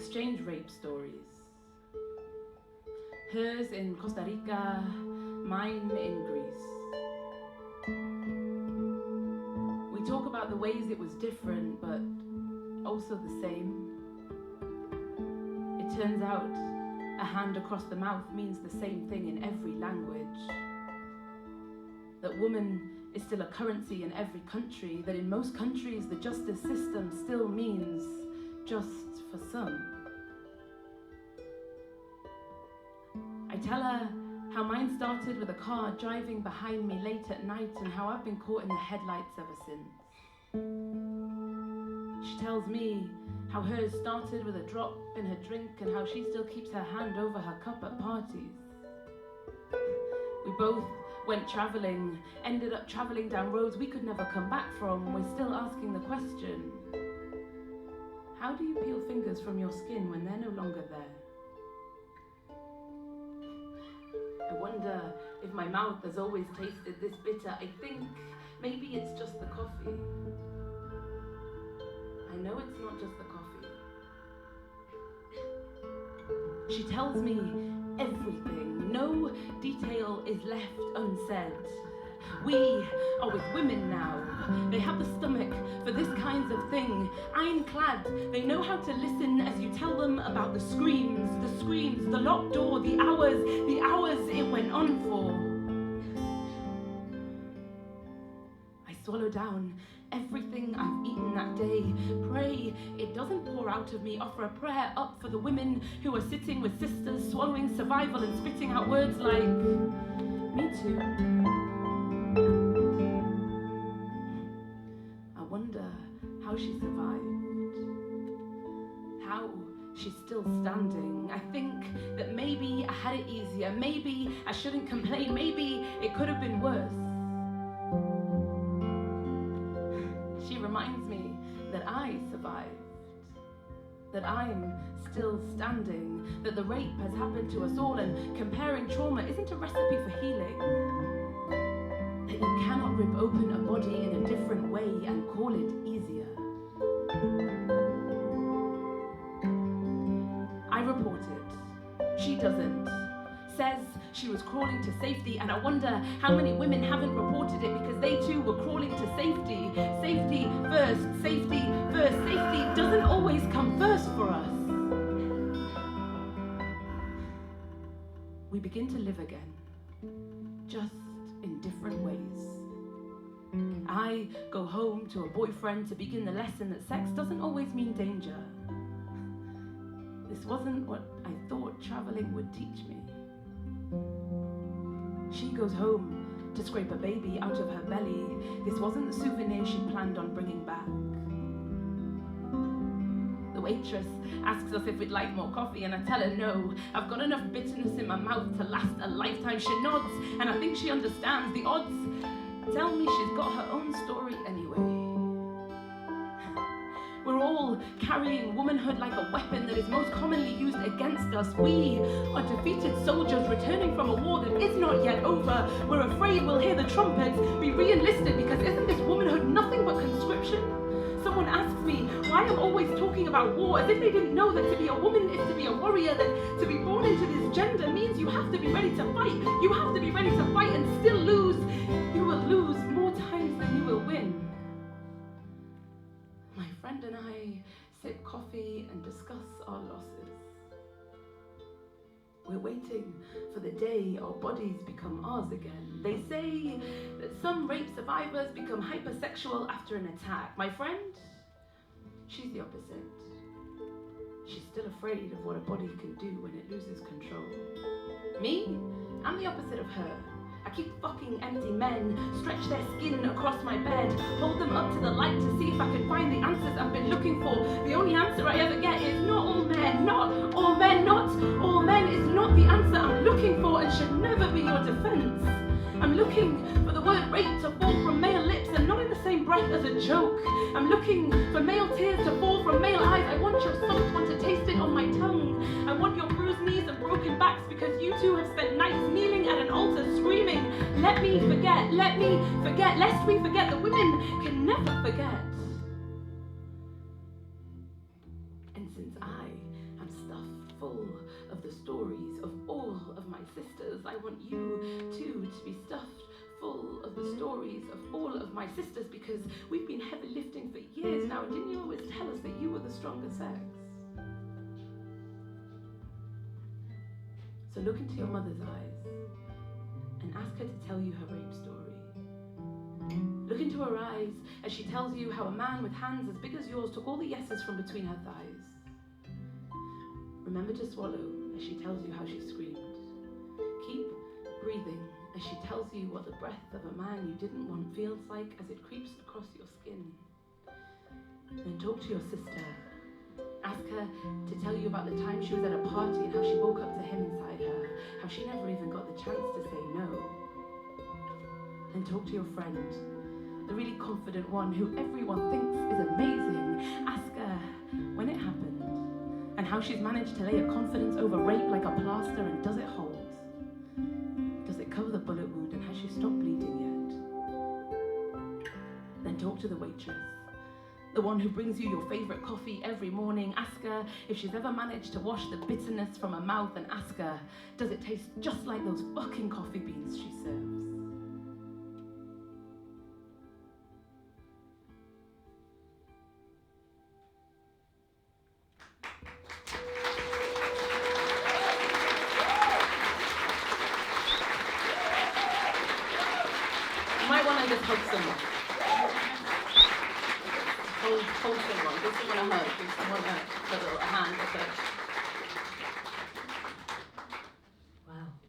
exchange rape stories. Hers in Costa Rica, mine in Greece. We talk about the ways it was different, but also the same. It turns out a hand across the mouth means the same thing in every language. That woman is still a currency in every country, that in most countries the justice system still means just for some. I tell her how mine started with a car driving behind me late at night and how I've been caught in the headlights ever since. She tells me how hers started with a drop in her drink and how she still keeps her hand over her cup at parties. We both went traveling, ended up traveling down roads we could never come back from. We're still asking the question, how do you peel fingers from your skin when they're no longer there? I wonder if my mouth has always tasted this bitter. I think maybe it's just the coffee. I know it's not just the coffee. She tells me everything. No detail is left unsaid. We are with women now. They have the stomach for this kind of thing. Ironclad, they know how to listen as you tell them about the screams, the locked door, the hours it went on for. I swallow down everything I've eaten that day. Pray it doesn't pour out of me. Offer a prayer up for the women who are sitting with sisters, swallowing survival and spitting out words like, me too. I wonder how she survived. How she's still standing. I think that maybe I had it easier. Maybe I shouldn't complain. Maybe it could have been worse. She reminds me that I survived, that I'm still standing, that the rape has happened to us all, and comparing trauma isn't a recipe for healing, that you cannot rip open a body in a different way and call it easier. I report it, she doesn't, says she was crawling to safety, and I wonder how many women haven't reported it because they too were crawling to safety. Safety first, safety first. Safety doesn't always come first for us. We begin to live again, just in different ways. I go home to a boyfriend to begin the lesson that sex doesn't always mean danger. This wasn't what I thought traveling would teach me. She goes home to scrape a baby out of her belly. This wasn't the souvenir she planned on bringing back. The waitress asks us if we'd like more coffee, and I tell her no. I've got enough bitterness in my mouth to last a lifetime. She nods, and I think she understands. The odds tell me she's got her own story anyway. We're all carrying womanhood like a weapon that is most commonly used against us. We are defeated soldiers returning from a war that is not yet over. We're afraid we'll hear the trumpets, be re-enlisted, because isn't this womanhood nothing but conscription? Someone asks me why I'm always talking about war, as if they didn't know that to be a woman is to be a warrior, that to be born into this gender means you have to be ready to fight. You have to be ready to fight and still lose. You will lose more times than you will win. My friend and I sip coffee and discuss our losses. We're waiting for the day our bodies become ours again. They say that some rape survivors become hypersexual after an attack. My friend, she's the opposite. She's still afraid of what a body can do when it loses control. Me, I'm the opposite of her. I keep fucking empty men, stretch their skin across my bed, hold them up to the light to see if I can find the answers I've been looking for. The only answer I ever get is not all men, not all men, not all men is not the answer I'm looking for and should never be your defense. I'm looking for the word rape to fall from male lips and not in the same breath as a joke. I'm looking for male tears to fall from male eyes. I want your salt, want to taste it on my tongue. I want your bruised knees and broken backs because you two have spent nights kneeling at an altar screaming, let me forget, lest we forget that women can never forget. And since I am sisters. I want you, too, to be stuffed full of the stories of all of my sisters, because we've been heavy lifting for years now, and didn't you always tell us that you were the stronger sex? So look into your mother's eyes and ask her to tell you her rape story. Look into her eyes as she tells you how a man with hands as big as yours took all the yeses from between her thighs. Remember to swallow as she tells you how she screamed. Keep breathing as she tells you what the breath of a man you didn't want feels like as it creeps across your skin. Then talk to your sister. Ask her to tell you about the time she was at a party and how she woke up to him inside her, how she never even got the chance to say no. Then talk to your friend, the really confident one who everyone thinks is amazing. Ask her when it happened and how she's managed to lay a confidence over rape like a plaster, and does it hold? Does it cover the bullet wound, and has she stopped bleeding yet? Then talk to the waitress, the one who brings you your favorite coffee every morning. Ask her if she's ever managed to wash the bitterness from her mouth, and ask her, does it taste just like those fucking coffee beans she serves? You might want to just hug someone. Hold someone. Give someone a hug. Give someone a hand.